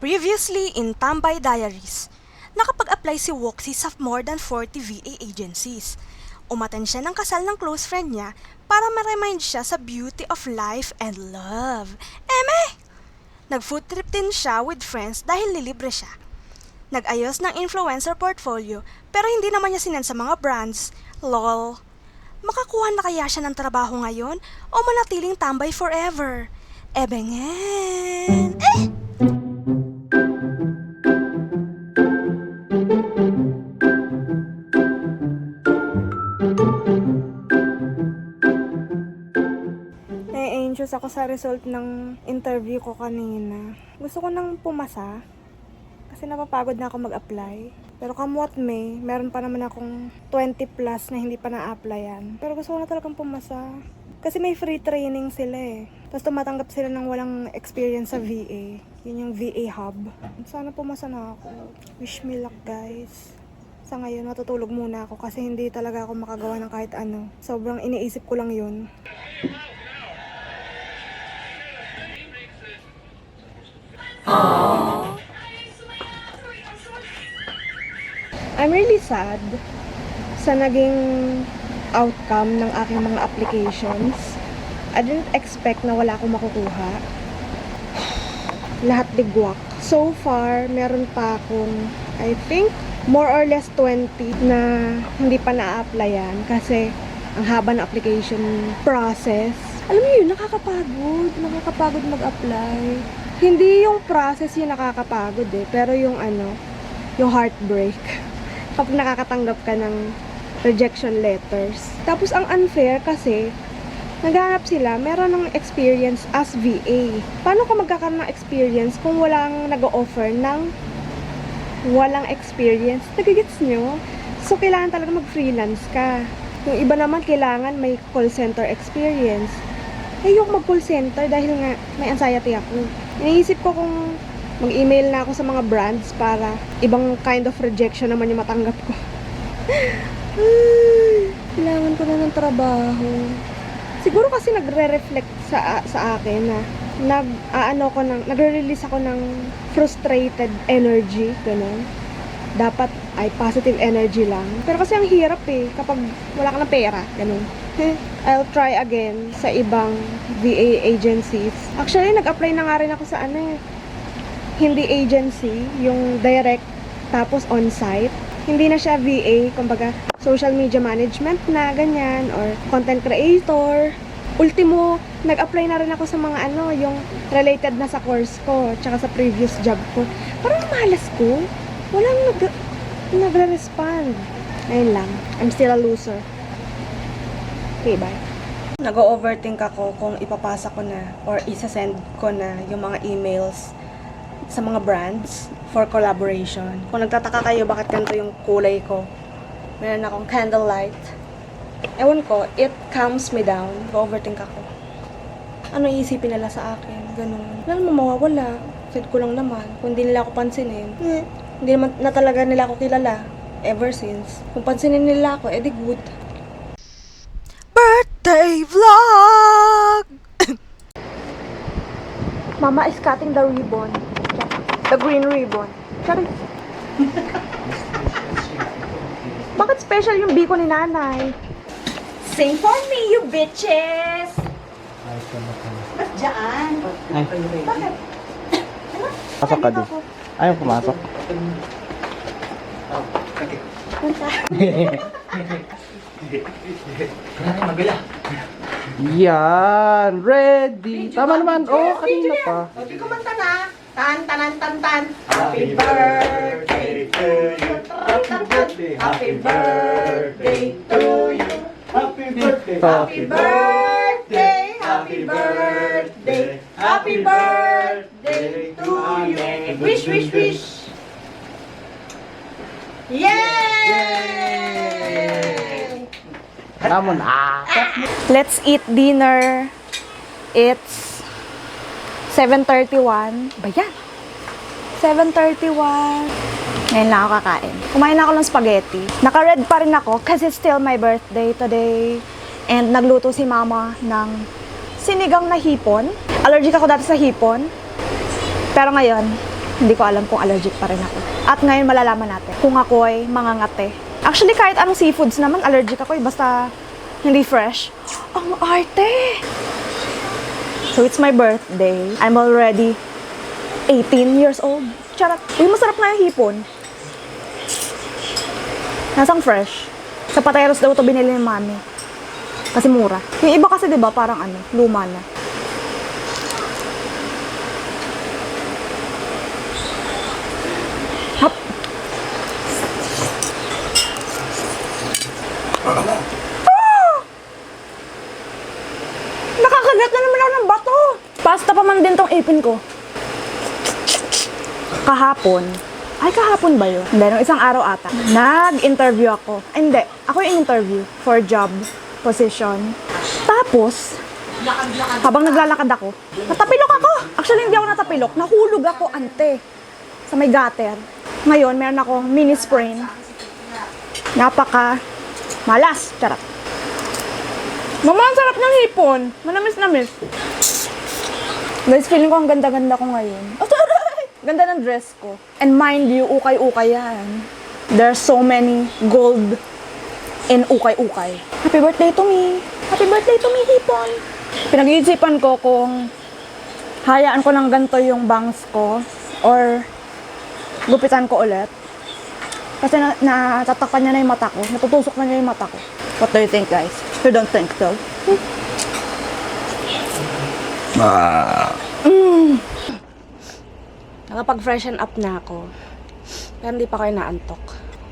Previously in Tambay Diaries, nakapag-apply si Woxie sa more than 40 VA agencies. Umattend siya ng kasal ng close friend niya para ma-remind siya sa beauty of life and love. Eme! Nag-food trip din siya with friends dahil lilibre siya. Nag-ayos ng influencer portfolio pero hindi naman niya sinend sa mga brands. Lol. Makakuha na kaya siya ng trabaho ngayon o manatiling tambay forever? Ebengen! Anxious ako sa result ng interview ko kanina. Gusto ko nang pumasa kasi napapagod na ako mag-apply. Pero come what may, meron pa naman akong 20 plus na hindi pa na-applyan. Pero gusto ko na talagang pumasa. Kasi may free training sila eh. Tapos tumatanggap sila ng walang experience sa VA. Yun yung VA hub. Sana pumasa na ako. Wish me luck guys. Sa ngayon, matutulog muna ako kasi hindi talaga ako makagawa ng kahit ano. Sobrang iniisip ko lang yun. I'm really sad sa naging outcome ng aking mga applications. I didn't expect na wala akong makukuha. Lahat bigwak. So far, meron pa akong, I think, more or less 20 na hindi pa na-applyan kasi ang haba ng application process. Alam mo yun, nakakapagod. Nakakapagod mag-apply. Hindi yung process yung nakakapagod eh, pero yung yung heartbreak. Kapag nakakatanggap ka ng rejection letters. Tapos ang unfair kasi, naghahanap sila, meron ng experience as VA. Paano ka magkakaroon ng experience kung walang nag-o-offer ng walang experience? Nagigits nyo? So, kailangan talaga mag-freelance ka. Yung iba naman, kailangan may call center experience. Ayoko mag-call center dahil nga may anxiety ako. Iniisip ko kung mag-email na ako sa mga brands para ibang kind of rejection naman yung matanggap ko. Ay, kailangan ko na ng trabaho. Siguro kasi nagre-reflect sa akin na nagre-release ako ng frustrated energy, ganun. Dapat ay positive energy lang. Pero kasi ang hirap eh, kapag wala ka ng pera, ganun. I'll try again sa ibang VA agencies. Actually, nag-apply na nga rin ako sa hindi agency, yung direct, tapos on-site. Hindi na siya VA, kumbaga social media management na, ganyan, or content creator. Ultimo, nag-apply na rin ako sa mga yung related na sa course ko, tsaka sa previous job ko. Parang malas ko. Walang nagre-respond. Ayun lang. I'm still a loser. Okay, bye. Nag-overthink ako kung ipapasa ko na or isa-send ko na yung mga emails sa mga brands for collaboration. Kung nagtataka kayo bakit ganito yung kulay ko, meron akong candlelight. Ewan ko, it calms me down. Nag-overthink ako. Ano iisipin nila sa akin? Ganun. Wala naman mawawala. Said ko lang naman. Kung hindi nila ako pansinin, hindi naman na talaga nila ako kilala. Ever since. Kung pansinin nila ako, edi good. Birthday vlog! Mama is cutting the ribbon. The green ribbon. Sorry. Bakit special yung biko ni nanay? Sing for me, you bitches! Ba't dyan? Ay. Bakit? Pasok ka din. Ayaw pumasok. Yan! Ready! Tama naman! Oh, kanina pa. O, di kumanta na. Tan, tanan, tan, tan. Happy birthday to you. Happy birthday to you. Happy birthday! Happy birthday. Happy birthday. Happy birthday to you. Wish, wish, wish. Yay! Tama na! Let's eat dinner. It's 7:31. Ba yan? 7:31. Ngayon lang ako kakain. Kumain na ako ng spaghetti. Naka-red pa rin ako kasi it's still my birthday today. And nagluto si mama ng sinigang na hipon. Allergic ako dati sa hipon. Pero ngayon, Hindi ko alam kung allergic pa rin ako. At ngayon malalaman natin kung ako ay mangangate. Actually, kahit anong seafoods naman, allergic ako eh. Basta hindi fresh. Ang arte! So, it's my birthday. I'm already 18 years old. Charot. Uy, masarap nga yung hipon. Nasang fresh. Sa Pateros daw ito binili ni mami. Kasi mura. Yung iba kasi, di ba, parang ano, luma na. Hap! Nakakagat na naman ako ng bato! Pasta pa man din tong ipin ko. Kahapon. Ay, kahapon ba yun? Hindi, nung isang araw ata. Nag-interview ako. Ay, hindi. Ako yung interview for job position. Tapos, habang naglalakad ako, natapilok ako. Actually, hindi ako natapilok. Nahulog ako, ante. Sa may gutter. Ngayon, meron akong mini sprain. Napaka malas. Charot. Mama, ang sarap ng hipon. Manamis-namis. Guys, feeling ko ang ganda-ganda ko ngayon. Oh, taray! Ganda ng dress ko. And mind you, ukay-ukay yan. There's so many gold in ukay-ukay. Happy birthday to me! Happy birthday to me, hipon! Pinag-iisipan ko kung hayaan ko ng ganito yung bangs ko or gupitan ko ulit. Kasi natatakpan niya na yung mata ko. Natutusok na niya yung mata ko. What do you think, guys? You don't think so? Nakapag-freshen up na ako. Pero hindi pa ako inaantok.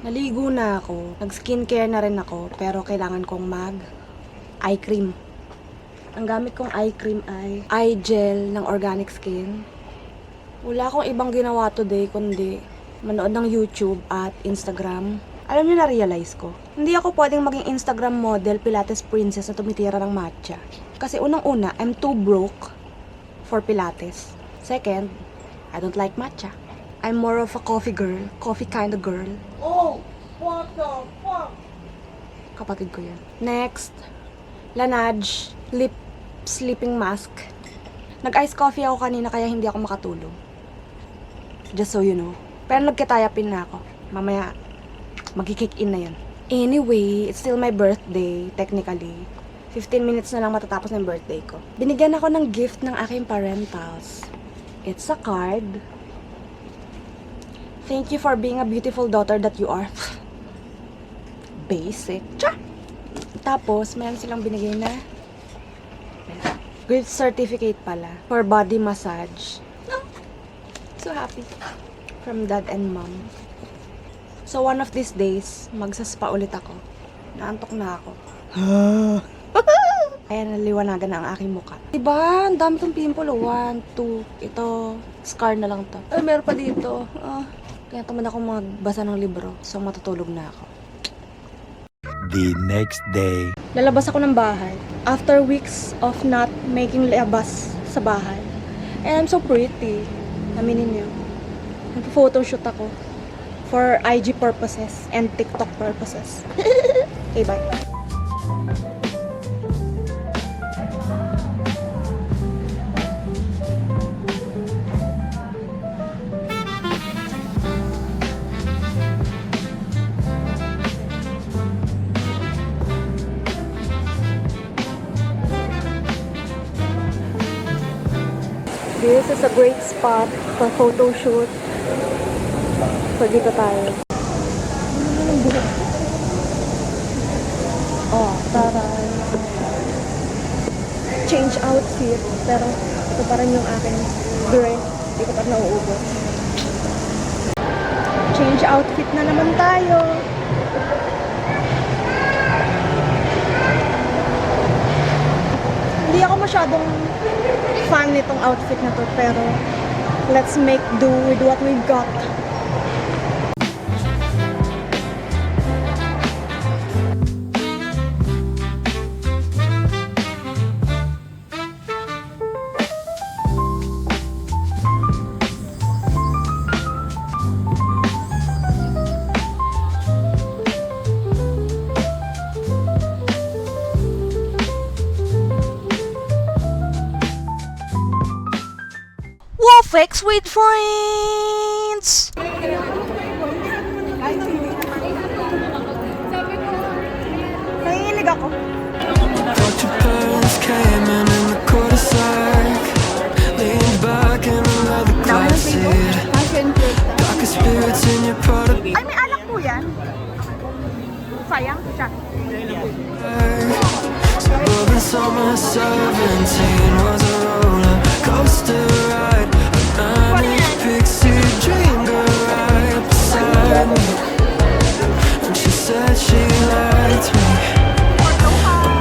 Naligo na ako. Nag-skincare na rin ako. Pero kailangan kong mag-eye cream. Ang gamit kong eye cream ay eye gel ng Organic Skin. Wala akong ibang ginawa today kundi manood ng YouTube at Instagram. Alam niyo, na-realize ko. Hindi ako pwedeng maging Instagram model, Pilates princess na tumitira ng matcha. Kasi unang-una, I'm too broke for Pilates. Second, I don't like matcha. I'm more of a coffee girl. Coffee kind of girl. Oh, what the fuck? Kapatid ko yan. Next, Laneige Lip Sleeping Mask. Nag-ice coffee ako kanina kaya hindi ako makatulog. Just so you know. Pero nagkitayapin na ako. Mamaya, magkikick in na yan. Anyway, it's still my birthday, technically. 15 minutes na lang matatapos ng birthday ko. Binigyan ako ng gift ng aking parentals. It's a card. Thank you for being a beautiful daughter that you are. Basic. Cha! Tapos, meron silang binigay na gift certificate pala for body massage. Oh, so happy. From dad and mom. So, one of these days, magsaspa ulit ako. Naantok na ako. Ayan, naliwanagan na ang aking mukha. Diba? Ang dami kong pimple. 1, 2. Ito, scar na lang to. Ay, meron pa dito. Kaya tamad ako magbasa ng libro. So, matutulog na ako. The next day. Lalabas ako ng bahay. After weeks of not making labas sa bahay. And I'm so pretty. Aminin niyo. Nag-photoshoot ako. For IG purposes and TikTok purposes. Okay, bye. This is a great spot for photo shoot. So, dito tayo. Oh, taray. Change outfit. Pero, ito pa rin yung aking dress. Hindi ko pa nauubos. Change outfit na naman tayo. Hindi ako masyadong fan nitong outfit na to, pero let's make do with what we've got. Fix with friends. dance! Nanginginig ako. Thought your parents came in the cul-de-sac. Leaned back in another class seat. Darker spirits in your product. Ay, may alak po yan. Sayang, siya. Suburban summer 17 was a roller coaster ride. A manic pixie dream girl right beside me. And she said she liked me,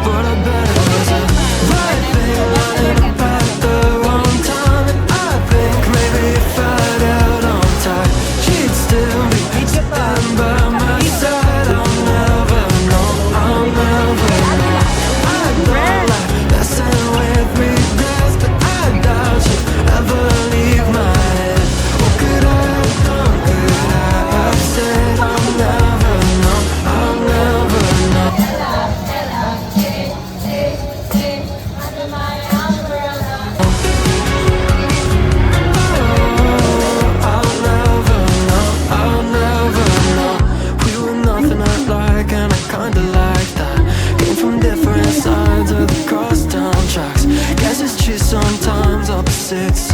but I bet it was a right thing running about the wrong time. And I think maybe if I'd held on tight, she'd still be sitting by my side. I'll never know, I'll never know. I know life messing with regrets, but I doubt she'll ever leave my head. What could I have done? Could I have said? I'll never know, I'll never know. I'll never know, I'll never know. We were nothing alike and I kinda like that. Came from different sides of the crosstown tracks. Guess it's true sometimes opposites